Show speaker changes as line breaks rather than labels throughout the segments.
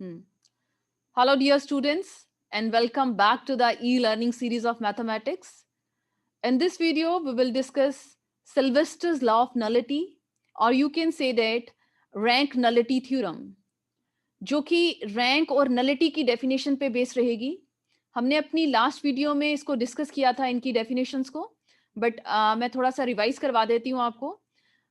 Hmm. Hello, dear students, and welcome back to the e-learning series of mathematics. In this video, we will discuss Sylvester's law of nullity, or you can say that rank nullity theorem, जो कि rank और nullity की definition पे base रहेगी. हमने अपनी last video में इसको डिस्कस किया था, इनकी डेफिनेशंस को, बट मैं थोड़ा सा रिवाइज करवा देती हूँ आपको.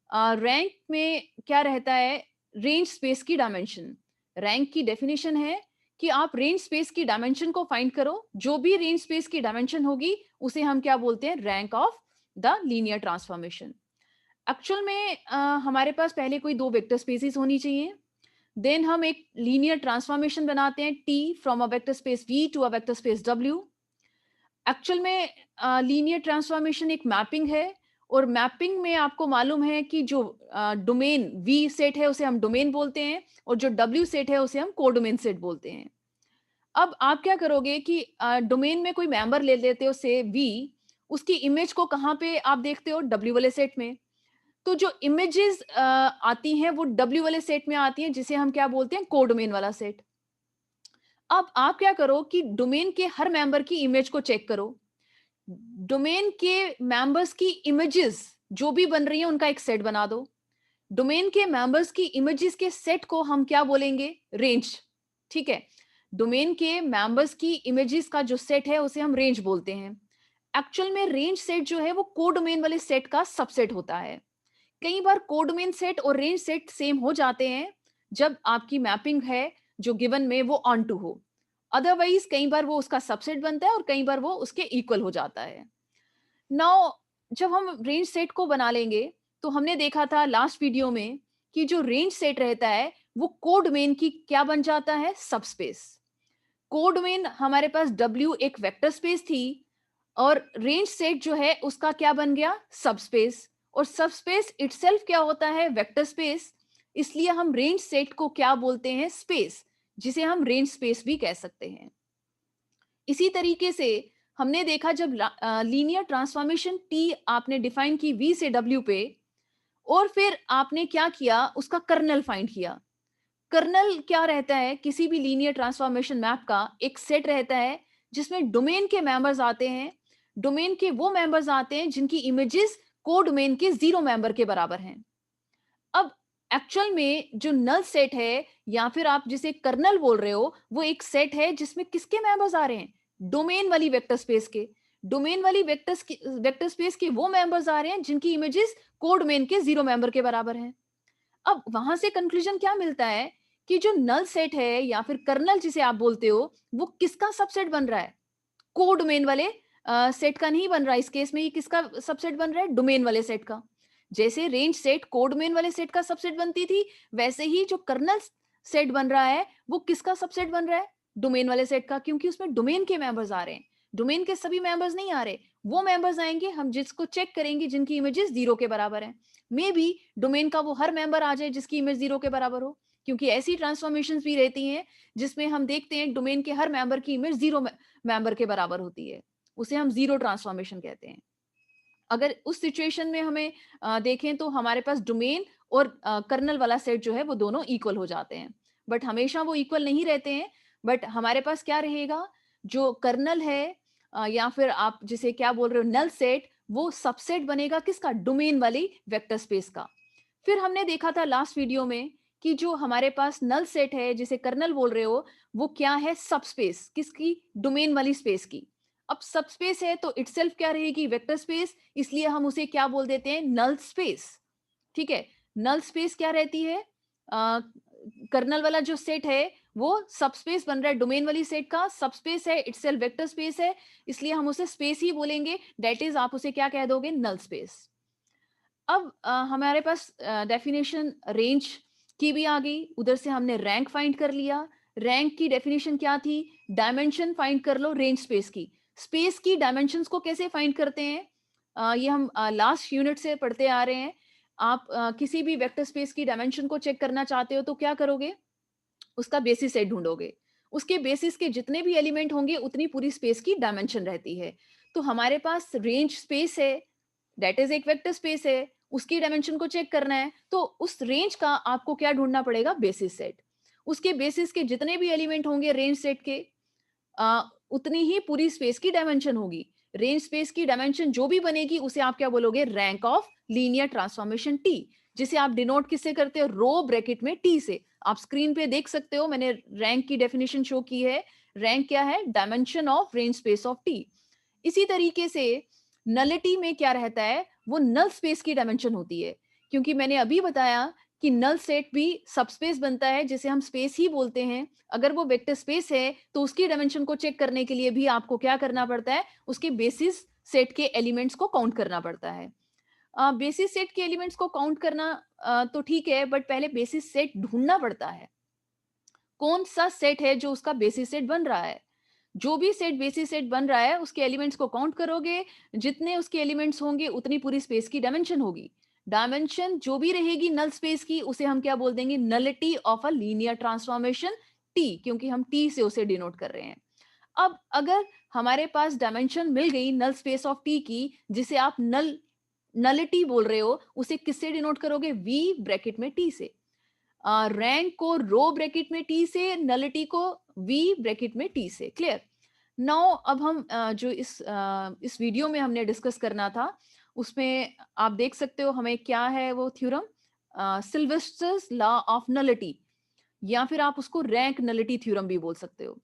रैंक में क्या रहता है? रेंज स्पेस की डायमेंशन. रैंक की डेफिनेशन है कि आप रेंज स्पेस की डायमेंशन को फाइंड करो. जो भी रेंज स्पेस की डायमेंशन होगी उसे हम क्या बोलते हैं? Rank of the linear transformation. Actual में हमारे पास पहले कोई दो वेक्टर स्पेसिस होनी चाहिए. देन हम एक लीनियर ट्रांसफॉर्मेशन बनाते हैं T from a vector space V to a vector space W. Actual में लीनियर ट्रांसफॉर्मेशन एक मैपिंग है, और मैपिंग में आपको मालूम है कि जो डोमेन V सेट है उसे हम डोमेन बोलते हैं, और जो W सेट है उसे हम कोडोमेन सेट बोलते हैं. अब आप क्या करोगे कि डोमेन में कोई मेंबर ले लेते हो से V, उसकी इमेज को कहाँ पे आप देखते हो? W वाले सेट में. तो जो इमेजेस आती हैं वो W वाले सेट में आती हैं, जिसे हम क्या बोलते हैं? कोडोमेन वाला सेट. अब आप क्या करो कि डोमेन के हर मेंबर की इमेज को चेक करो. डोमेन के मेंबर्स की इमेजेस जो भी बन रही है उनका एक सेट बना दो. डोमेन के मेंबर्स की इमेजेस के सेट को हम क्या बोलेंगे? रेंज. ठीक है. डोमेन के मेंबर्स की इमेजेस का जो सेट है उसे हम रेंज बोलते हैं. एक्चुअल में रेंज सेट जो है वो कोडोमेन वाले सेट का सबसेट होता है. कई बार कोडोमेन सेट और रेंज सेट सेम हो जाते हैं जब आपकी मैपिंग है जो गिवन में वो ऑन टू हो. अदरवाइज कई बार वो उसका सबसेट बनता है और कई बार वो उसके इक्वल हो जाता है. नाउ जब हम रेंज सेट को बना लेंगे तो हमने देखा था लास्ट वीडियो में कि जो रेंज सेट रहता है वो कोडोमेन की क्या बन जाता है? सबस्पेस. कोडोमेन हमारे पास W एक वेक्टर स्पेस थी, और रेंज सेट जो है उसका क्या बन गया? सबस्पेस. और सबस्पेस इटसेल्फ क्या होता है? Vector space. इसलिए हम रेंज सेट को क्या बोलते हैं? स्पेस, जिसे हम रेंज स्पेस भी कह सकते हैं. इसी तरीके से हमने देखा जब लीनियर ट्रांसफॉर्मेशन T आपने डिफाइन की V से W पे, और फिर आपने क्या किया? उसका कर्नल फाइंड किया. कर्नल क्या रहता है? किसी भी लीनियर ट्रांसफॉर्मेशन मैप का एक सेट रहता है जिसमें डोमेन के मेंबर्स आते हैं. डोमेन के वो मेंबर्स आते हैं जिनकी इमेजेस कोडोमेन के जीरो मेंबर के बराबर हैं. अब एक्चुअल में जो नल सेट है, या फिर आप जिसे कर्नल बोल रहे हो, वो एक सेट है जिसमें किसके मेंबर्स आ रहे हैं? डोमेन वाली वेक्टर स्पेस के. डोमेन वाली वेक्टर स्पेस के वो मेंबर्स आ रहे हैं जिनकी इमेजेस कोडोमेन के जीरो मेंबर के बराबर हैं. अब वहां से कंक्लूजन क्या मिलता है कि जो नल सेट है या फिर कर्नल जिसे आप बोलते हो, वो किसका सबसेट बन रहा है? कोडोमेन वाले सेट का नहीं बन रहा. इस केस में ये किसका सबसेट बन रहा है? डोमेन वाले सेट का. जैसे रेंज सेट कोडोमेन वाले सेट का सबसेट बनती थी, वैसे ही जो कर्नल सेट बन रहा है वो किसका सबसेट बन रहा है? डोमेन वाले सेट का, क्योंकि उसमें डोमेन के मेंबर्स आ रहे हैं. डोमेन के सभी मेंबर्स नहीं आ रहे. वो मेंबर्स आएंगे हम जिसको चेक करेंगे जिनकी इमेजेस जीरो के बराबर है. मे बी डोमेन का वो हर मेंबर आ जाए जिसकी इमेज जीरो के बराबर हो, क्योंकि ऐसी ट्रांसफॉर्मेशंस भी रहती हैं जिसमें हम देखते हैं डोमेन के हर मेंबर की इमेज जीरो मेंबर के बराबर होती है. उसे हम जीरो ट्रांसफॉर्मेशन कहते हैं. अगर उस सिचुएशन में हमें देखें तो हमारे पास डोमेन और कर्नल वाला सेट जो है वो दोनों इक्वल हो जाते हैं. बट हमेशा वो इक्वल नहीं रहते हैं. बट हमारे पास क्या रहेगा? जो कर्नल है या फिर आप जिसे क्या बोल रहे हो, नल सेट, वो सबसेट बनेगा किसका? डोमेन वाली वेक्टर स्पेस का. फिर हमने देखा था लास्ट वीडियो में कि जो हमारे पास नल सेट है जिसे कर्नल बोल रहे हो, वो क्या है? सबस्पेस. किसकी? डोमेन वाली स्पेस की. अब सबस्पेस है तो इटसेल्फ क्या रहेगी? Vector space. इसलिए हम उसे क्या बोल देते हैं? Null space. ठीक है. नल स्पेस क्या रहती है? कर्नल वाला जो सेट है वो सबस्पेस बन रहा है डोमेन वाली सेट का. सबस्पेस है, इटसेल्फ वेक्टर स्पेस है, इसलिए हम उसे स्पेस ही बोलेंगे. दैट इज आप उसे क्या कह दोगे? Null space. अब हमारे पास डेफिनेशन रेंज की भी आ गई. उधर से हमने रैंक फाइंड कर लिया. रैंक की डेफिनेशन क्या थी? डायमेंशन फाइंड कर लो रेंज स्पेस की. स्पेस की डायमेंशंस को कैसे फाइंड करते हैं? ये हम लास्ट यूनिट से पढ़ते आ रहे हैं. आप किसी भी वेक्टर स्पेस की डायमेंशन को चेक करना चाहते हो तो क्या करोगे? उसका बेसिस सेट ढूंढोगे. उसके बेसिस के जितने भी एलिमेंट होंगे उतनी पूरी स्पेस की डायमेंशन रहती है. तो हमारे पास रेंज स्पेस है, दैट इज एक वेक्टर स्पेस है. उसकी डायमेंशन को चेक करना है तो उस रेंज का आपको क्या ढूंढना पड़ेगा? Basis set. उसके बेसिस के जितने भी एलिमेंट होंगे रेंज सेट के उतनी ही पूरी स्पेस की डायमेंशन होगी। रेंज स्पेस की डायमेंशन जो भी बनेगी उसे आप क्या बोलोगे, rank of linear transformation T, जिसे आप डिनोट किससे करते हो, रो ब्रैकेट में टी से। आप स्क्रीन पे देख सकते हो, मैंने रैंक की डेफिनेशन शो की है। रैंक क्या है, dimension of range space of T. इसी तरीके से नलिटी में क्या रहता है, वो नल स्पेस की डायमेंशन होती है, क्योंकि मैंने अभी बताया कि नल सेट भी सबस्पेस बनता है जिसे हम स्पेस ही बोलते हैं। अगर वो वेक्टर स्पेस है तो उसकी डायमेंशन को चेक करने के लिए भी आपको क्या करना पड़ता है, उसके बेसिस सेट के एलिमेंट्स को काउंट करना पड़ता है। बेसिस सेट के एलिमेंट्स को काउंट करना तो ठीक है, बट पहले बेसिस सेट ढूंढना पड़ता है। कौन सा सेट है जो उसका बेसिस सेट बन रहा है। जो भी सेट बेसिस सेट बन रहा है उसके एलिमेंट्स को काउंट करोगे, जितने उसके एलिमेंट्स होंगे उतनी पूरी स्पेस की डायमेंशन होगी। डायमेंशन जो भी रहेगी नल स्पेस की उसे हम क्या बोल देंगे, nullity of a linear transformation T, क्योंकि हम टी से उसे डिनोट कर रहे हैं। अब अगर हमारे पास डायमेंशन मिल गई नल स्पेस ऑफ टी की, जिसे आप नलिटी बोल रहे हो, उसे किससे डिनोट करोगे, वी ब्रैकेट में टी से। रैंक को रो ब्रैकेट में टी से, नलिटी को वी ब्रैकेट में टी से। क्लियर। नाउ अब हम जो इस वीडियो में हमने डिस्कस करना था, उसमें आप देख सकते हो हमें क्या है वो थ्योरम, सिल्वेस्टर्स लॉ ऑफ नलिटी, या फिर आप उसको रैंक नलिटी थ्योरम भी बोल सकते हो।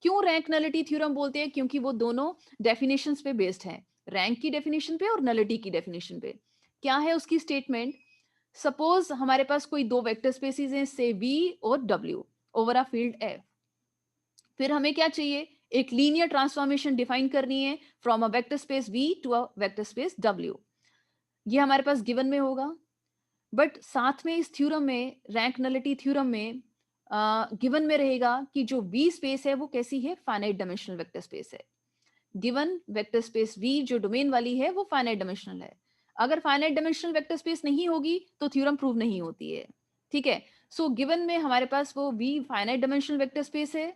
क्यों रैंक नलिटी थ्योरम बोलते हैं, क्योंकि वो दोनों डेफिनेशंस पे बेस्ड हैं, रैंक की डेफिनेशन पे और नलिटी की डेफिनेशन पे। क्या है उसकी स्टेटमेंट, सपोज हमारे पास कोई दो वेक्टर स्पेसिस हैं, से V और W over a field F। फिर हमें क्या चाहिए, एक लीनियर ट्रांसफॉर्मेशन डिफाइन करनी है from a vector space V to a vector space W। ये हमारे पास गिवन में होगा, बट साथ में इस थ्योरम में, रैंक नलिटी थ्योरम में गिवन में रहेगा कि जो V स्पेस है वो कैसी है, फाइनाइट डायमेंशनल वेक्टर स्पेस है। गिवन वेक्टर स्पेस V जो डोमेन वाली है वो फाइनाइट डायमेंशनल है। अगर फाइनाइट डायमेंशनल वेक्टर स्पेस नहीं होगी तो थ्योरम प्रूव नहीं होती है। ठीक है, सो गिवन में हमारे पास वो V finite dimensional vector space है।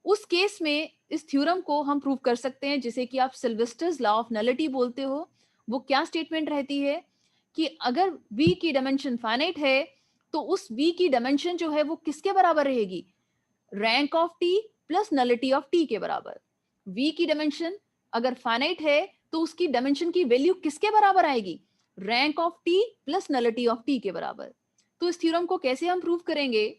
उस केस में इस थ्योरम को हम प्रूव कर सकते हैं, जिसे कि आप सिल्वेस्टर्स लॉ ऑफ नलिटी बोलते हो। वो क्या स्टेटमेंट रहती है कि अगर V की डायमेंशन फाइनाइट है तो उस V की डायमेंशन जो है वो किसके बराबर रहेगी, rank of T plus nullity of T के बराबर। V की डायमेंशन अगर फाइनाइट है तो उसकी डायमेंशन की वैल्यू किसके बराबर आएगी, rank of T plus nullity of T के बराबर। तो इस थ्योरम को कैसे हम प्रूव करेंगे,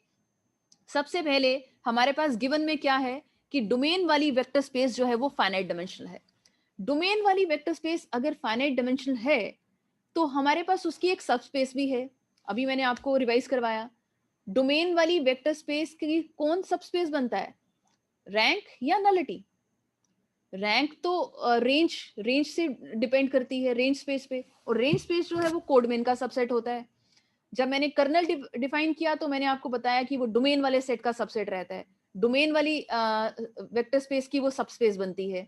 सबसे पहले हमारे पास गिवन में क्या है कि डोमेन वाली वेक्टर स्पेस जो है वो फाइनाइट डायमेंशनल है। डोमेन वाली वेक्टर स्पेस अगर फाइनाइट डायमेंशनल है तो हमारे पास उसकी एक सबस्पेस भी है। अभी मैंने आपको रिवाइज करवाया, डोमेन वाली वेक्टर स्पेस की कौन सबस्पेस बनता है, रैंक या नलिटी। रैंक तो रेंज से डिपेंड करती है, रेंज स्पेस पे, और रेंज स्पेस जो है वो कोडमेन का सबसेट होता है। जब मैंने कर्नल डिफाइन किया तो मैंने आपको बताया कि वो डोमेन वाले सेट का सबसेट रहता है। डोमेन वाली वेक्टर स्पेस की वो सबस्पेस बनती है।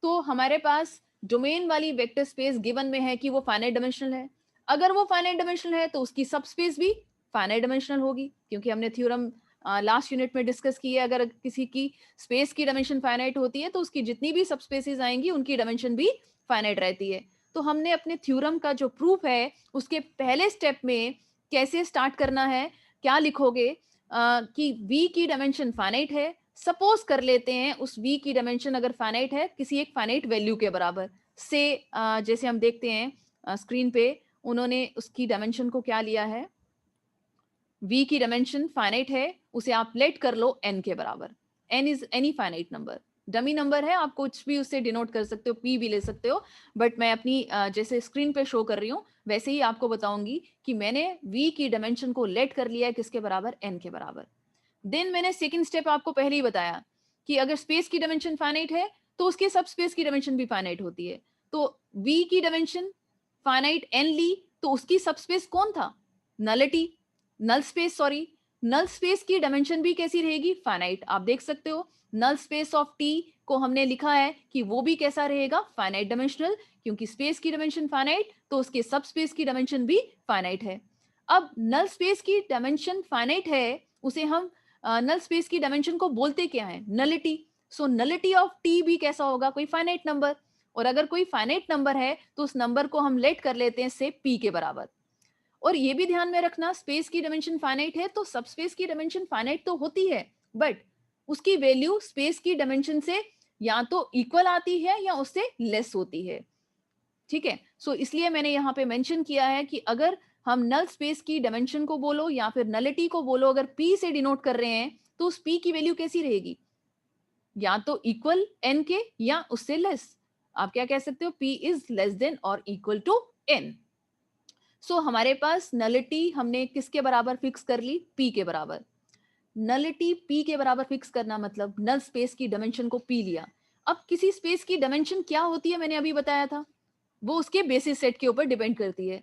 तो हमारे पास डोमेन वाली वेक्टर स्पेस गिवन में है कि वो फाइनाइट डायमेंशनल है। अगर वो फाइनाइट डायमेंशनल है तो उसकी सबस्पेस भी फाइनाइट डायमेंशनल होगी, क्योंकि हमने थ्योरम लास्ट यूनिट में डिस्कस की है, अगर किसी की स्पेस की डायमेंशन फाइनाइट होती है तो उसकी जितनी भी सबस्पेसेस आएंगी उनकी डायमेंशन भी फाइनाइट रहती है। तो हमने अपने थ्योरम का जो प्रूफ है उसके पहले स्टेप में कैसे स्टार्ट करना है, क्या लिखोगे कि V की डायमेंशन फाइनाइट है। सपोज कर लेते हैं उस V की डायमेंशन अगर फाइनाइट है किसी एक फाइनाइट वैल्यू के बराबर से, जैसे हम देखते हैं स्क्रीन पे, उन्होंने उसकी डायमेंशन को क्या लिया है, V की डायमेंशन फाइनाइट है, उसे आप लेट कर लो n के बराबर। n is any finite number, dummy number है, आप कुछ भी उससे डिनोट कर सकते हो, p भी ले सकते हो, बट मैं अपनी जैसे स्क्रीन पे शो कर रही हूँ वैसे ही आपको बताऊंगी कि मैंने V की डायमेंशन को लेट कर लिया है किसके बराबर, n के बराबर। देन मैंने सेकंड स्टेप आपको पहले ही बताया कि अगर स्पेस की डायमेंशन फाइनाइट है तो उसके सब स्पेस की डायमेंशन भी फाइनाइट होती है। तो V की डायमेंशन फाइनाइट n ली तो उसकी सबस्पेस कौन था, nullity, null space, sorry, null space की डायमेंशन भी कैसी रहेगी, फाइनाइट। आप देख सकते हो नल स्पेस ऑफ टी को हमने लिखा है कि वो भी कैसा रहेगा, फाइनाइट डायमेंशनल, क्योंकि स्पेस की डायमेंशन फाइनाइट तो उसके सब स्पेस की डायमेंशन भी फाइनाइट है। अब नल स्पेस की डायमेंशन फाइनाइट है, उसे हम नल स्पेस की डायमेंशन को बोलते क्या है, nullity. So nullity of T भी कैसा होगा, कोई फाइनाइट नंबर, और अगर कोई फाइनाइट नंबर है तो उस नंबर को हम लेट कर लेते हैं से p के बराबर। और ये भी ध्यान में रखना, स्पेस की डायमेंशन फाइनाइट है तो सबस्पेस की डायमेंशन फाइनाइट तो होती है, बट उसकी वैल्यू स्पेस की डायमेंशन से या तो इक्वल आती है या उससे लेस होती है। ठीक है, सो इसलिए मैंने यहाँ पे मेंशन किया है कि अगर हम नल स्पेस की डायमेंशन को बोलो या फिर नलिटी को बोलो, अगर p से डिनोट कर रहे हैं तो उस p की वैल्यू कैसी रहेगी, या तो इक्वल n के या उससे लेस। आप क्या कह सकते हो, p इज लेस देन और इक्वल टू n। सो हमारे पास नलिटी हमने किसके बराबर फिक्स कर ली, p के बराबर। नलिटी p के बराबर फिक्स करना मतलब नल स्पेस की डायमेंशन को p लिया। अब किसी स्पेस की डायमेंशन क्या होती है मैंने अभी बताया था, वो उसके बेसिस सेट के ऊपर डिपेंड करती है।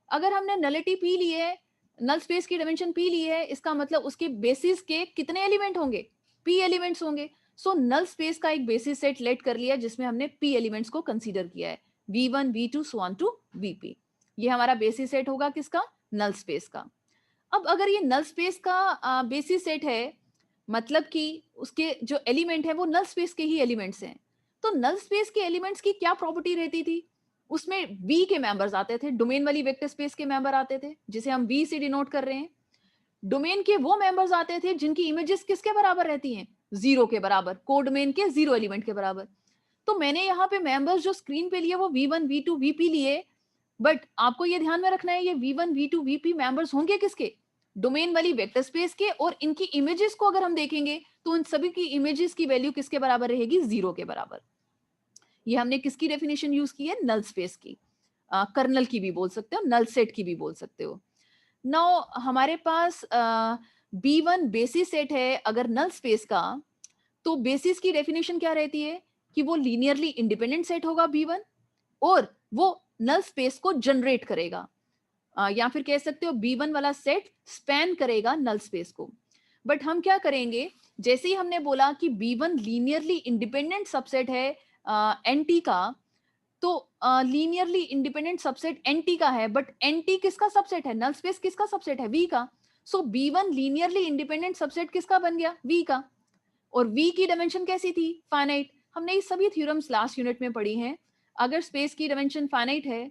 अगर हमने नलिटी p ली है, नल स्पेस की डायमेंशन p ली है, इसका मतलब उसके बेसिस के कितने एलिमेंट होंगे, p एलिमेंट्स होंगे। सो नल स्पेस का एक बेसिस सेट लेट कर लिया जिसमें हमने p एलिमेंट्स को कंसीडर किया है, v1 v2 so on to vp। ये हमारा बेसिस सेट होगा किसका, नल स्पेस का। अब अगर ये नल स्पेस का बेसिस सेट है, मतलब कि उसके जो एलिमेंट है वो नल स्पेस के ही एलिमेंट्स हैं, तो नल स्पेस के एलिमेंट्स की क्या प्रॉपर्टी रहती थी, उसमें V के मेंबर्स आते थे, डोमेन वाली वेक्टर स्पेस के मेंबर आते थे जिसे हम V से डिनोट कर रहे हैं। डोमेन के वो मेंबर्स आते थे जिनकी इमेजेस किसके बराबर रहती हैं, 0 के बराबर, कोडोमेन के 0 एलिमेंट के बराबर। तो मैंने यहाँ पे मेंबर्स जो स्क्रीन पे लिए वो V1 V2 VP लिए, बट आपको ये ध्यान में रखना है ये V1 V2 VP मेंबर्स होंगे किसके, डोमेन वाली वेक्टर स्पेस के। और इनकी इमेजेस को अगर हम देखेंगे तो उन सभी की इमेजेस की वैल्यू किसके बराबर रहेगी, 0 के बराबर। ये हमने किसकी डेफिनेशन यूज की है, नल स्पेस की। कर्नल की भी बोल सकते हो, नल सेट की भी बोल सकते हो। नाउ हमारे पास B1 बेसिस सेट है अगर नल स्पेस का, तो बेसिस की डेफिनेशन क्या रहती है कि वो लीनियरली इंडिपेंडेंट सेट होगा B1, और वो नल स्पेस को जनरेट करेगा। या फिर कह सकते हो B1 वाला सेट स्पैन करेगा नल स्पेस को। बट हम क्या करेंगे, जैसे ही हमने बोला कि B1 लीनियरली इंडिपेंडेंट सबसेट है NT का, तो लीनियरली इंडिपेंडेंट सबसेट NT का है, बट NT किसका सबसेट है, नल स्पेस किसका सबसेट है, V का। सो B1 लीनियरली इंडिपेंडेंट सबसेट किसका बन गया, V का। और V की डायमेंशन कैसी थी, फाइनाइट। हमने ये सभी थ्योरम्स लास्ट यूनिट में पढ़ी हैं। अगर स्पेस की डायमेंशन फाइनाइट है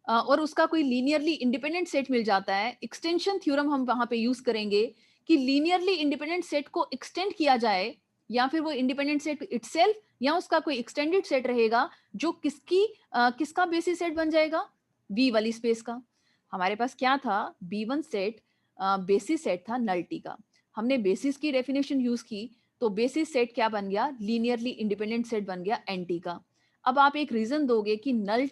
और उसका कोई लीनियरली इंडिपेंडेंट सेट मिल जाता है, एक्सटेंशन थ्योरम हम वहां पे यूज करेंगे कि लीनियरली इंडिपेंडेंट सेट को एक्सटेंड किया जाए, या फिर वो इंडिपेंडेंट सेट इटसेल्फ या उसका कोई एक्सटेंडेड सेट रहेगा जो किसका बेसिस सेट बन जाएगा, वी वाली स्पेस का। हमारे पास क्या था, B1 सेट बेसिस सेट था नल टी का। हमने बेसिस की डेफिनेशन यूज की तो बेसिस सेट क्या बन गया, लीनियरली इंडिपेंडेंट सेट बन गया NT का। अब आप एक रीजन दोगे कि नल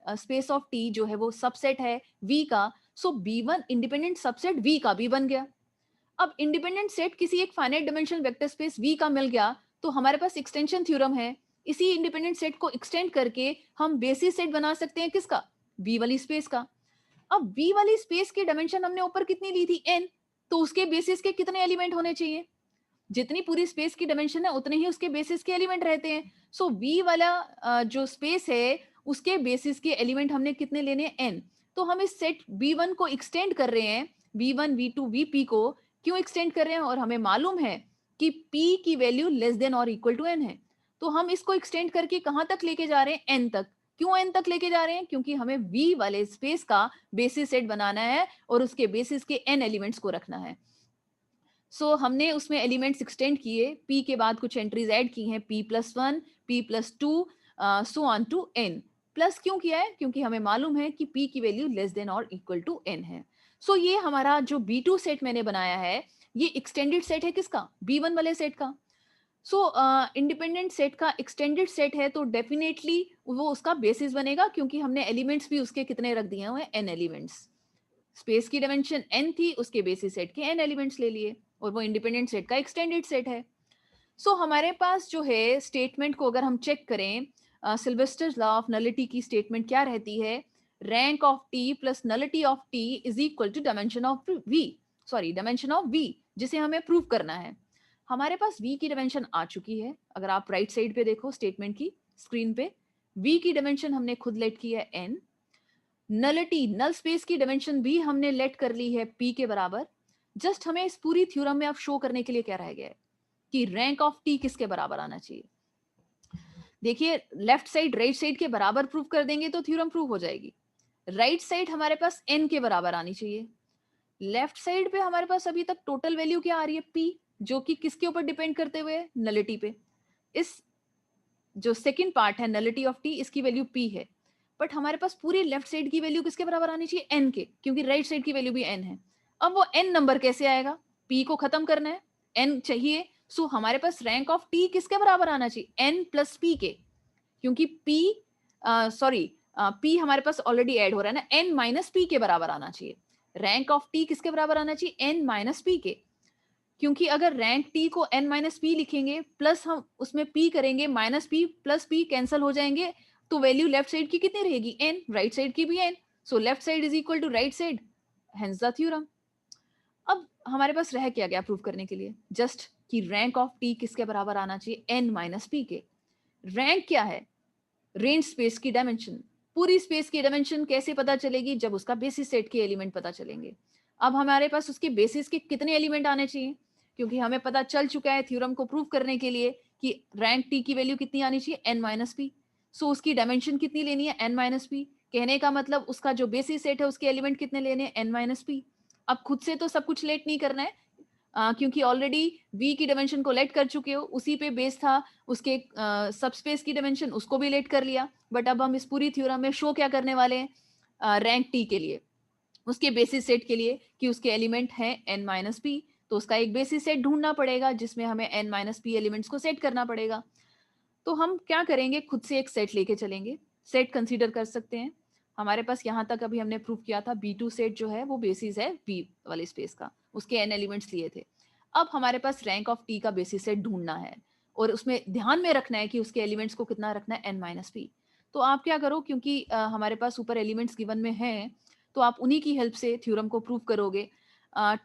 स्पेस ऑफ टी जो है वो सबसेट है V का, सो B1 इंडिपेंडेंट सबसेट V का भी बन गया। अब इंडिपेंडेंट सेट किसी एक finite dimensional vector space V का मिल गया तो हमारे पास एक्सटेंशन थ्योरम है, इसी इंडिपेंडेंट सेट को एक्सटेंड करके हम बेसिस सेट बना सकते हैं किसका, V वाली स्पेस का। अब V वाली स्पेस की डायमेंशन हमने ऊपर कितनी ली थी, n, तो उसके बेसिस के कितने एलिमेंट होने चाहिए, जितनी पूरी स्पेस की डायमेंशन है उतने ही उसके बेसिस के एलिमेंट रहते हैं। सो V वाला जो स्पेस है उसके बेसिस के एलिमेंट हमने कितने लेने हैं, n। तो हम इस सेट B1 को एक्सटेंड कर रहे हैं, V1 V2 VP को क्यों एक्सटेंड कर रहे हैं, और हमें मालूम है कि P की वैल्यू लेस देन और इक्वल टू n है, तो हम इसको एक्सटेंड करके कहां तक लेके जा रहे हैं, n तक। क्यों n तक लेके जा रहे हैं, क्योंकि हमें V वाले स्पेस का बेसिस सेट बनाना है और उसके बेसिस के n एलिमेंट्स को रखना है। सो हमने उसमें एलिमेंट्स एक्सटेंड किए, P के बाद कुछ एंट्रीज ऐड की हैं, P+1 P+2 so on to n। Plus क्यों किया है, क्योंकि हमें मालूम है कि P की वैल्यू लेस देन और इक्वल टू n है। सो ये हमारा जो B2 सेट मैंने बनाया है ये एक्सटेंडेड सेट है किसका, B1 वाले सेट का। सो इंडिपेंडेंट सेट का एक्सटेंडेड सेट है तो डेफिनेटली वो उसका बेसिस बनेगा, क्योंकि हमने एलिमेंट्स भी उसके कितने रख दिए हुए, n एलिमेंट्स। स्पेस की डायमेंशन n थी, उसके बेसिस सेट के n एलिमेंट्स ले लिए, और वो इंडिपेंडेंट सेट का एक्सटेंडेड सेट है। सो हमारे पास जो है स्टेटमेंट को अगर हम चेक करें, सिल्वेस्टर्स लॉ ऑफ नलिटी की स्टेटमेंट क्या रहती है, rank of T plus nullity of T is equal to dimension of V, sorry dimension of V, जिसे हमें प्रूव करना है। हमारे पास वी की डायमेंशन आ चुकी है, अगर आप राइट साइड पे देखो स्टेटमेंट की स्क्रीन पे, वी की डायमेंशन हमने खुद लेट की है n। नलिटी नल स्पेस की डायमेंशन भी हमने लेट कर ली है p के बराबर। जस्ट हमें इस पूरी थ्योरम में अब शो करने के लिए क्या रह गया है कि रैंक ऑफ टी किसके बराबर आना चाहिए। देखिए लेफ्ट साइड राइट साइड के बराबर प्रूव कर देंगे तो थ्योरम प्रूव हो जाएगी, राइट साइड हमारे पास n के बराबर आनी चाहिए। लेफ्ट साइड पे हमारे पास अभी तक टोटल वैल्यू क्या आ रही है, p, जो कि किसके ऊपर डिपेंड करते हुए, नलिटी पे। इस जो सेकंड पार्ट है नलिटी ऑफ t, इसकी वैल्यू p है, बट हमारे पास पूरी लेफ्ट साइड की वैल्यू किसके बराबर आनी चाहिए, n के, क्योंकि राइट साइड की वैल्यू भी n है। अब वो n नंबर कैसे आएगा, p को खत्म करना है, n चाहिए, सो हमारे पास रैंक ऑफ t किसके बराबर आना चाहिए, n प्लस p के, क्योंकि p हमारे पास ऑलरेडी ऐड हो रहा है ना, n माइनस p के बराबर आना चाहिए। रैंक ऑफ t किसके बराबर आना चाहिए, n माइनस p के, क्योंकि अगर रैंक t को n माइनस पी लिखेंगे प्लस हम उसमें p करेंगे, minus p plus p cancel हो जाएंगे, तो वैल्यू लेफ्ट साइड की कितनी रहेगी, n, राइट साइड की भी n, so left side is equal to right side, hence the theorem. अब हमारे पास रह क्या गया प्रूव करने के लिए, जस्ट कि रैंक ऑफ t किसके बराबर आना चाहिए, n माइनस p के। रैंक क्या है, रेंज स्पेस की डायमेंशन। पूरी स्पेस की डायमेंशन कैसे पता चलेगी, जब उसका बेसिस सेट के एलिमेंट पता चलेंगे। अब हमारे पास उसके बेसिस के कितने एलिमेंट आने चाहिए, क्योंकि हमें पता चल चुका है थ्योरम को प्रूव करने के लिए कि रैंक टी की वैल्यू कितनी आनी चाहिए, n माइनस पी। सो उसकी डायमेंशन कितनी लेनी है, n माइनस पी। कहने का मतलब उसका जो बेसिस सेट है उसके एलिमेंट कितने लेने हैं, n माइनस पी। अब खुद से तो सब कुछ लेट नहीं करना है, क्योंकि ऑलरेडी v की डायमेंशन को लेट कर चुके हो, उसी पे बेस था उसके सबस्पेस की डायमेंशन, उसको भी लेट कर लिया। बट अब हम इस पूरी थ्योरम में शो क्या करने वाले हैं, रैंक t के लिए, उसके बेसिस सेट के लिए, कि उसके एलिमेंट हैं n माइनस पी, तो उसका एक बेसिस सेट ढूंढना पड़ेगा जिसमें हमें n माइनस पी एलिमेंट्स को सेट करना पड़ेगा। तो हम क्या करेंगे, खुद से एक सेट लेके चलेंगे, सेट कंसीडर कर सकते हैं। हमारे पास यहाँ तक अभी हमने प्रूव किया था B2 सेट जो है वो बेसिस है V वाले स्पेस का, उसके n एलिमेंट्स लिए थे। अब हमारे पास रैंक ऑफ t का बेसिस सेट ढूंढना है, और उसमें ध्यान में रखना है कि उसके एलिमेंट्स को कितना रखना है, n माइनस पी। तो आप क्या करो, क्योंकि हमारे पास ऊपर एलिमेंट्स गिवन में हैं, तो आप उन्हीं की हेल्प से थ्योरम को प्रूव करोगे।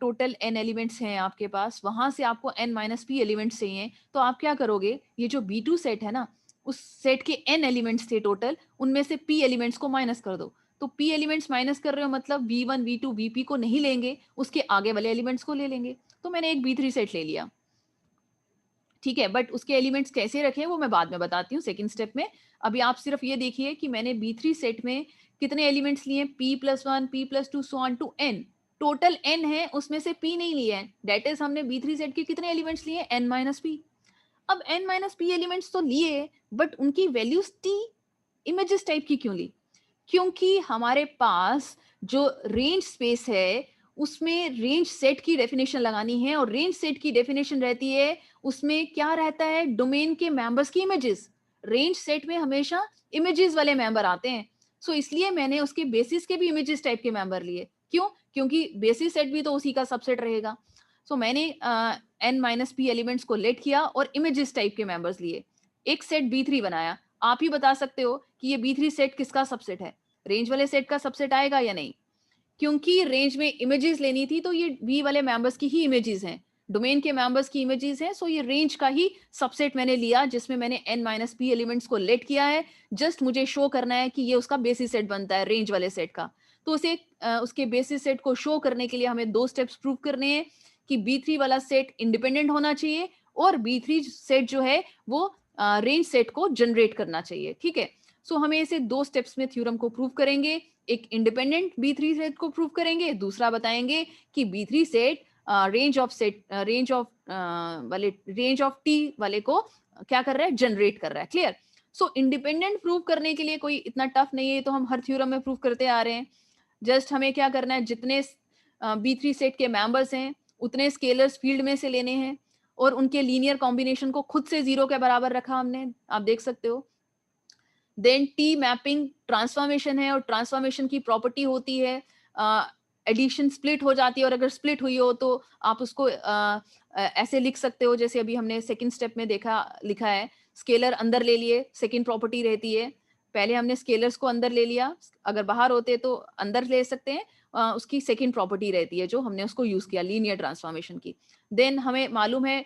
टोटल n एलिमेंट्स हैं आपके पास, वहां से आपको n माइनस पी एलिमेंट्स चाहिए, तो आप क्या करोगे, ये जो B2 सेट है ना, उस सेट के n एलिमेंट्स थे टोटल, उनमें से p एलिमेंट्स को माइनस कर दो। तो p एलिमेंट्स माइनस कर रहे हो मतलब v1 v2 vp को नहीं लेंगे, उसके आगे वाले एलिमेंट्स को ले लेंगे। तो मैंने एक B3 सेट ले लिया, ठीक है, बट उसके एलिमेंट्स कैसे रखे वो मैं बाद में बताती हूँ सेकंड स्टेप में। अभी आप सिर्फ ये देखिए कि मैंने B3 सेट में कितने एलिमेंट्स लिए, p+1 p+2 so on to n। Total n है, उसमें से p नहीं लिया है, डेट इज हमने B3 सेट के कितने एलिमेंट्स लिए, n माइनस p। अब n माइनस पी एलिमेंट्स तो लिए, बट उनकी वैल्यूज t इमेजेस टाइप की क्यों ली, क्योंकि हमारे पास जो रेंज स्पेस है उसमें रेंज सेट की डेफिनेशन लगानी है, और रेंज सेट की डेफिनेशन रहती है, उसमें क्या रहता है, डोमेन के मेंबर्स की इमेजेस। रेंज सेट में हमेशा इमेजेस वाले मेंबर आते हैं, सो इसलिए मैंने उसके बेसिस के भी इमेजेस टाइप के मेंबर लिए। क्यों, क्योंकि बेसिस सेट भी तो उसी का सबसेट रहेगा। सो मैंने n माइनस पी एलिमेंट्स को लेट किया और इमेजेस टाइप के मेंबर्स लिए, एक सेट B3 बनाया। आप ही बता सकते हो कि ये B3 सेट किसका सबसेट है, रेंज वाले सेट का सबसेट आएगा या नहीं, क्योंकि रेंज में इमेजेस लेनी थी, तो ये V वाले मेंबर्स की ही इमेजेस हैं, डोमेन के मेंबर्स की इमेजेस हैं, सो ये रेंज का ही सबसेट मैंने लिया, जिसमें मैंने n माइनस पी एलिमेंट्स को लेट किया है। जस्ट मुझे शो करना है कि ये उसका बेसिस सेट बनता है रेंज वाले सेट का। तो उसे उसके बेसिस सेट को शो करने के लिए हमें दो स्टेप्स प्रूव करने हैं, कि B3 वाला सेट इंडिपेंडेंट होना चाहिए, और B3 सेट जो है वो रेंज सेट को जनरेट करना चाहिए, ठीक है। सो हमें इसे दो स्टेप्स में थ्योरम को प्रूव करेंगे, एक इंडिपेंडेंट B3 सेट को प्रूव करेंगे, दूसरा बताएंगे कि B3 set range of T वाले को क्या कर रहा है, जनरेट कर रहा है। क्लियर। सो इंडिपेंडेंट प्रूव करने के लिए कोई इतना टफ नहीं है, तो हम हर थ्योरम में प्रूव करते आ रहे हैं। जस्ट हमें क्या करना है, जितने B3 सेट के मेंबर्स हैं उतने स्केलर्स फील्ड में से लेने हैं, और उनके लीनियर कॉम्बिनेशन को खुद से 0 के बराबर रखा हमने, आप देख सकते हो। देन टी मैपिंग ट्रांसफॉर्मेशन है, और ट्रांसफॉर्मेशन की प्रॉपर्टी होती है एडिशन स्प्लिट हो जाती है, और अगर स्प्लिट हुई हो तो आप उसको ऐसे लिख सकते हो, जैसे अभी हमने सेकंड स्टेप में लिखा है, स्केलर अंदर ले लिए, सेकंड प्रॉपर्टी रहती है, पहले हमने स्केलर्स को अंदर ले लिया, अगर बाहर होते तो अंदर ले सकते हैं, उसकी सेकंड प्रॉपर्टी रहती है जो हमने उसको यूज किया लीनियर ट्रांसफॉर्मेशन की। देन हमें मालूम है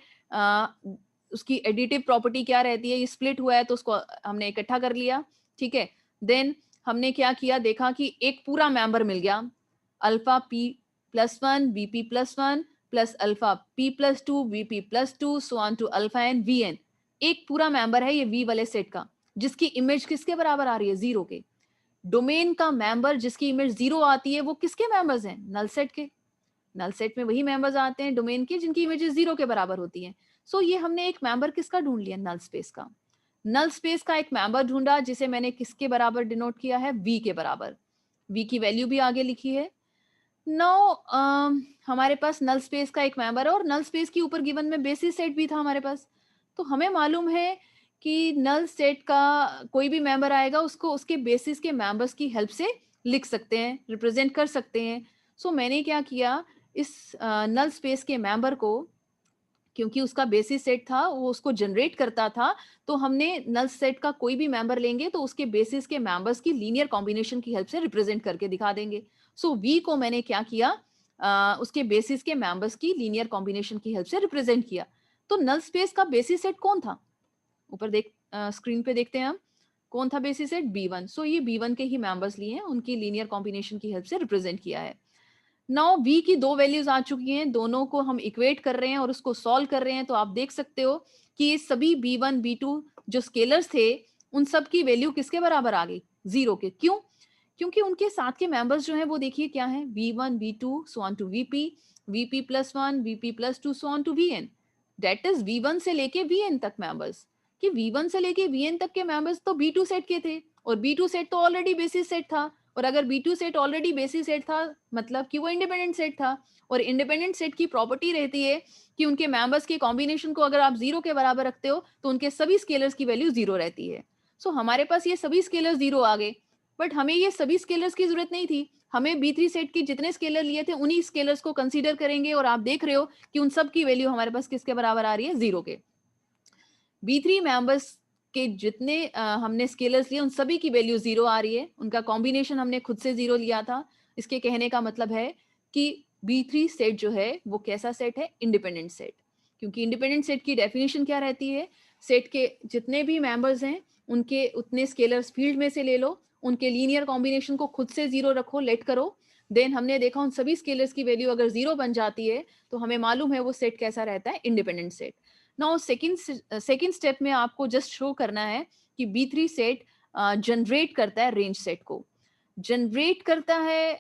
उसकी एडिटिव प्रॉपर्टी क्या रहती है, ये स्प्लिट हुआ है तो उसको हमने इकट्ठा कर लिया, ठीक है। देन हमने क्या किया, देखा कि एक पूरा मेंबर मिल गया, alpha p+1 vp+1 plus alpha p+2 vp+2 so on to alpha N vn। एक पूरा मेंबर है ये v वाले सेट का, जिसकी इमेज किसके बराबर आ रही है, 0 के। डोमेन का मेंबर जिसकी इमेज 0 आती है वो किसके मेंबर्स हैं? नल सेट के। नल सेट में वही मेंबर्स आते हैं डोमेन के जिनकी इमेजेस 0 के बराबर होती हैं। सो ये हमने एक मेंबर किसका ढूंढ लिया? नल स्पेस का। नल स्पेस का एक मेंबर ढूंढा जिसे मैंने किसके बराबर डिनोट किया है? वी के बराबर। वी की वैल्यू भी आगे लिखी है। नाउ हमारे पास नल स्पेस का एक मेंबर है और नल स्पेस के ऊपर गिवन में बेसिस सेट भी था हमारे पास। तो हमें मालूम है कि नल सेट का कोई भी मेंबर आएगा उसको उसके बेसिस के मेंबर्स की हेल्प से लिख सकते हैं, रिप्रेजेंट कर सकते हैं। सो मैंने क्या किया, इस नल स्पेस के मेंबर को, क्योंकि उसका बेसिस सेट था वो उसको जनरेट करता था, तो हमने नल सेट का कोई भी मेंबर लेंगे तो उसके बेसिस के मेंबर्स की लीनियर कॉम्बिनेशन की हेल्प से रिप्रेजेंट करके दिखा देंगे। सो वी को मैंने क्या किया, उसके बेसिस के मेंबर्स की लीनियर कॉम्बिनेशन की हेल्प से रिप्रेजेंट किया। तो नल स्पेस का बेसिस सेट कौन था? ऊपर देख, स्क्रीन पे देखते हैं हम, कौन था बेसिस सेट? B1। सो ये B1 के ही मेंबर्स लिए हैं, उनकी लीनियर कॉम्बिनेशन की हेल्प से रिप्रेजेंट किया है। नाउ v की दो वैल्यूज आ चुकी हैं, दोनों को हम इक्वेट कर रहे हैं और उसको सॉल्व कर रहे हैं। तो आप देख सकते हो कि ये सभी b1 b2 जो स्केलर्स थे उन सब की वैल्यू किसके बराबर आ गई? 0 के। क्यों? क्योंकि उनके साथ के मेंबर्स जो हैं वो देखिए क्या है, v1 v2 so on to vp, vp plus 1 vp plus 2 so on to vn। That is v1 से लेके vn तक मेंबर्स। कि v1 से लेके vn तक के मेंबर्स तो b2 सेट के थे और b2 सेट तो ऑलरेडी बेसिस सेट था। और अगर B2 set already basis set था मतलब कि वो इंडिपेंडेंट सेट था। और इंडिपेंडेंट सेट की प्रॉपर्टी रहती है कि उनके मेंबर्स के कॉम्बिनेशन को अगर आप 0 के बराबर रखते हो तो उनके सभी स्केलर्स की वैल्यू 0 रहती है। सो हमारे पास ये सभी स्केलर्स 0 आ गए, बट हमें ये सभी स्केलर्स की जरूरत नहीं थी। हमें B3 सेट की जितने स्केलर लिए थे उन्हीं स्केलर्स को कंसीडर करेंगे और आप देख रहे हो कि उन सब की वैल्यू हमारे पास किसके बराबर आ रही है? 0 के। B3 मेंबर्स के जितने हमने स्केलर्स लिए उन सभी की वैल्यू 0 आ रही है। उनका कॉम्बिनेशन हमने खुद से 0 लिया था। इसके कहने का मतलब है कि B3 सेट जो है वो कैसा सेट है? Independent set. क्योंकि इंडिपेंडेंट सेट की डेफिनेशन क्या रहती है? सेट के जितने भी मेंबर्स हैं उनके उतने स्केलर्स फील्ड में से ले लो, उनके लीनियर कॉम्बिनेशन को खुद से 0 रखो, लेट करो। देन हमने देखा उन सभी स्केलर्स की वैल्यू अगर 0 बन जाती है तो हमें मालूम है वो सेट कैसा रहता है? Independent set. Now second step में आपको जस्ट शो करना है कि B3 सेट जनरेट करता है रेंज सेट को। जनरेट करता है,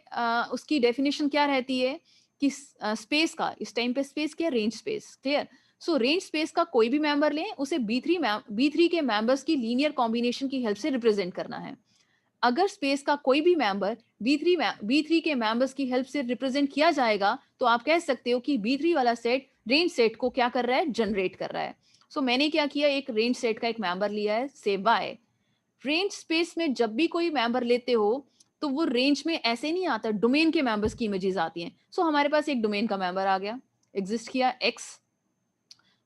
उसकी डेफिनेशन क्या रहती है कि स्पेस का, इस टाइम पे स्पेस क्या? Range space. क्लियर? सो रेंज स्पेस का कोई भी मेंबर लें, उसे B3 के मेंबर्स की लीनियर कॉम्बिनेशन की हेल्प से रिप्रेजेंट करना है। अगर स्पेस का कोई भी मेंबर B3 के मेंबर्स की हेल्प से रिप्रेजेंट किया जाएगा तो आप कह सकते हो कि B3 वाला सेट रेंज सेट को क्या कर रहा है? जनरेट कर रहा है। सो मैंने क्या किया, एक रेंज सेट का एक मेंबर लिया है, से y। रेंज स्पेस में जब भी कोई मेंबर लेते हो तो वो रेंज में ऐसे नहीं आता, डोमेन के मेंबर्स की इमेजेस आती हैं। सो हमारे पास एक डोमेन का मेंबर आ गया, एग्जिस्ट किया x,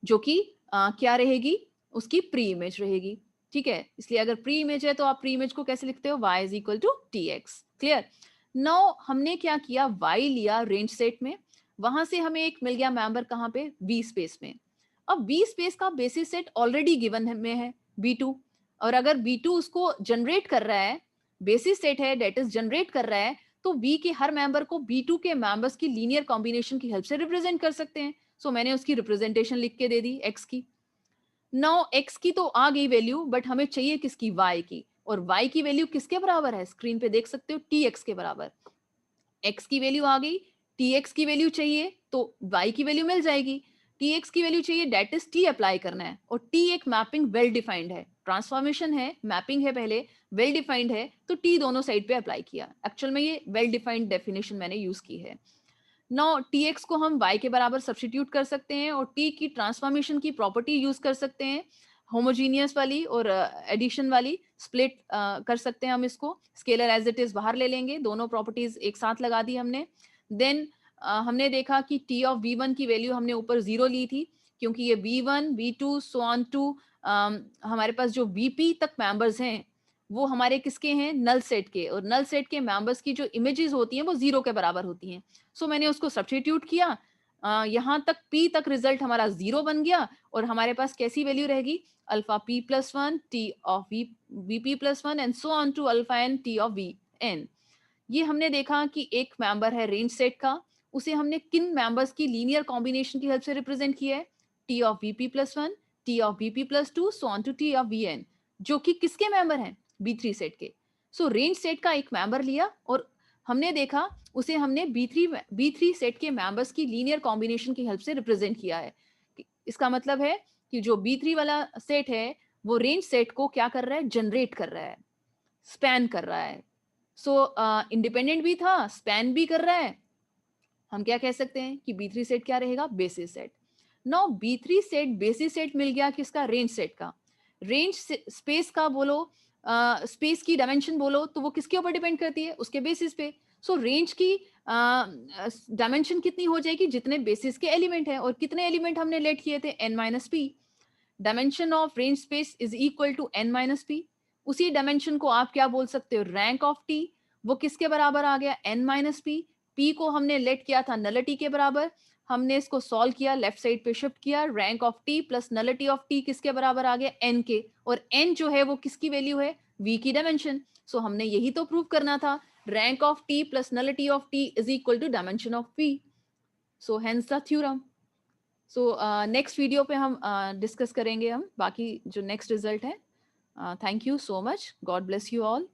जो कि क्या रहेगी? उसकी प्री इमेज रहेगी। ठीक है, इसलिए अगर प्री इमेज है तो आप प्री इमेज को कैसे लिखते हो? y is equal to tx। Clear? Now हमने क्या किया, y लिया रेंज सेट में, वहां से हमें एक मिल गया मेंबर कहाँ पे? v स्पेस में। अब v स्पेस का बेसिस सेट ऑलरेडी गिवन में है b2, और अगर b2 उसको जनरेट कर रहा है, बेसिस सेट है डेट इज जनरेट कर रहा है, तो v के हर मेंबर को b2 के मेंबर्स की लीनियर कॉम्बिनेशन की हेल्प से रिप्रेजेंट कर सकते हैं। सो मैंने उसकी रिप्रेजेंटेशन लिख के दे दी x की। नाउ x की तो आ गई वैल्यू, बट हमें चाहिए किसकी? y की। और y की वैल्यू किसके बराबर है? स्क्रीन पे देख सकते हो, tx के बराबर। x की वैल्यू आ गई, tx की वैल्यू चाहिए तो y की वैल्यू मिल जाएगी। tx की वैल्यू चाहिए, डेट इज t अप्लाई करना है, और t एक मैपिंग वेल डिफाइंड है, ट्रांसफॉर्मेशन है, मैपिंग है पहले, वेल डिफाइंड है, तो t दोनों साइड पे अप्लाई किया। एक्चुअल में ये वेल डिफाइंड डेफिनेशन मैंने यूज की है। नाउ tx को हम y के बराबर सब्स्टिट्यूट कर सकते हैं और t की ट्रांसफॉर्मेशन की प्रॉपर्टी यूज कर सकते हैं, होमोजीनियस वाली और एडिशन वाली। स्प्लिट कर सकते हैं हम इसको, स्केलर एज इट इज बाहर ले लेंगे, दोनों प्रॉपर्टीज एक साथ लगा दी हमने। देन हमने देखा कि t ऑफ v1 की वैल्यू हमने ऊपर 0 ली थी, क्योंकि ये v1 v2 so on to हमारे पास जो vp तक मेंबर्स हैं वो हमारे किसके हैं? नल सेट के, और नल सेट के मेंबर्स की जो इमेजेस होती हैं वो 0 के बराबर होती हैं। सो मैंने उसको सब्स्टिट्यूट किया, यहाँ तक p तक रिजल्ट हमारा 0 बन गया, और हमारे पास कैसी वैल्यू रहेगी? Alpha p plus 1 t of vp plus 1 and so on to alpha n t of vn। ये हमने देखा कि एक मेंबर है रेंज सेट का, उसे हमने किन मेंबर्स की लीनियर कॉम्बिनेशन की हेल्प से रिप्रेजेंट किया है? t of vp plus 1, t of vp plus 2 so on to t of vn, जो कि किसके मेंबर हैं? B3 सेट के। सो रेंज सेट का एक मेंबर लिया और हमने देखा उसे हमने B3 सेट के मेंबर्स की लीनियर कॉम्बिनेशन की हेल्प से रिप्रेजेंट किया है। इसका मतलब है कि जो B3 वाला सेट है वो रेंज सेट को क्या कर रहा है, जनरेट कर रहा है, स्पैन कर रहा है। सो इंडिपेंडेंट भी था, स्पैन भी कर रहा है। हम क्या कह सकते हैं कि B3 सेट क्या रहेगा, basis set. Now B3 set basis set मिल गया किसका, रेंज सेट का। रेंज स्पेस का बोलो, स्पेस की डायमेंशन बोलो तो वो किसके ऊपर डिपेंड करती है, उसके बेसिस पे। सो रेंज की डायमेंशन कितनी हो जाएगी, जितने बेसिस के एलिमेंट है, और कितने एलिमेंट हमने लेट किए थे, n-p। Dimension of range space is equal to n-p। उसी डायमेंशन को आप क्या बोल सकते हो, रैंक ऑफ टी। वो किसके बराबर आ गया, n-p। p को हमने लेट किया था नलिटी के बराबर, हमने इसको सॉल्व किया, लेफ्ट साइड पे शिफ्ट किया, rank of T plus nullity of T किसके बराबर आ गया, n के। और n जो है वो किसकी वैल्यू है, v की डायमेंशन। सो हमने यही तो प्रूव करना था, rank of T plus nullity of T is equal to dimension of v। So hence the theorem. So next video पे हम डिस्कस करेंगे हम बाकी जो नेक्स्ट रिजल्ट है। Thank you so much, God bless you all.